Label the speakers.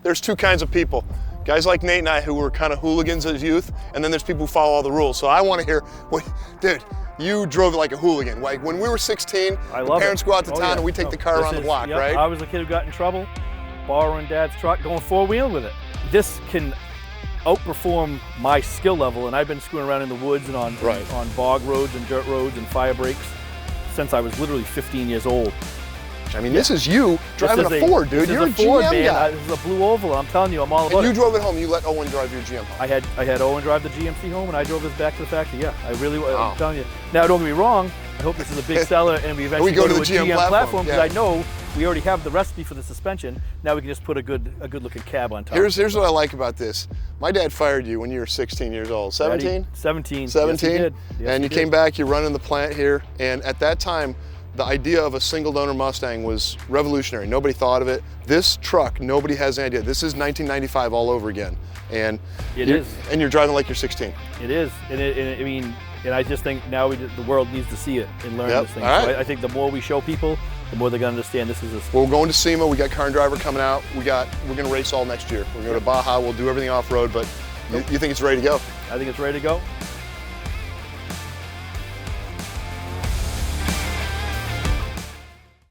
Speaker 1: there's two kinds of people. Guys like Nate and I who were kind of hooligans as youth, and then there's people who follow all the rules. So I want to hear, dude, you drove it like a hooligan. Like when we were 16, the parents go out to town and we take the car around the block, right?
Speaker 2: I was the kid who got in trouble, borrowing Dad's truck, going four-wheel with it. This can outperform my skill level, and I've been screwing around in the woods and on bog roads and dirt roads and fire breaks since I was literally 15 years old.
Speaker 1: I mean, this is you driving a Ford, dude. You're a
Speaker 2: Ford,
Speaker 1: GM
Speaker 2: man.
Speaker 1: guy.
Speaker 2: This is a blue oval. I'm telling you, I'm all about
Speaker 1: and you
Speaker 2: it.
Speaker 1: drove it home. You let Owen drive your GM home.
Speaker 2: I had Owen drive the GMC home, and I drove this back to the factory. Yeah, I really. I'm telling you. Now, don't get me wrong. I hope this is a big seller, and we eventually go to a GM platform because I know we already have the recipe for the suspension. Now we can just put a good looking cab on top.
Speaker 1: Here's what I like about this. My dad fired you when you were 16 years old. 17?
Speaker 2: 17.
Speaker 1: 17?
Speaker 2: Yes, he did. Yes,
Speaker 1: and you came back. You're running the plant here, and at that time, the idea of a single donor Mustang was revolutionary. Nobody thought of it. This truck, nobody has an idea. This is 1995 all over again. And
Speaker 2: it is.
Speaker 1: And you're driving like you're 16.
Speaker 2: It is. And I just think now the world needs to see it and learn this thing.
Speaker 1: Right.
Speaker 2: So I think the more we show people, the more they're going to understand this is
Speaker 1: Well, we're going to SEMA. We got Car and Driver coming out. We're going to race all next year. We're going to Baja. We'll do everything off-road, but you think it's ready to go?
Speaker 2: I think it's ready to go.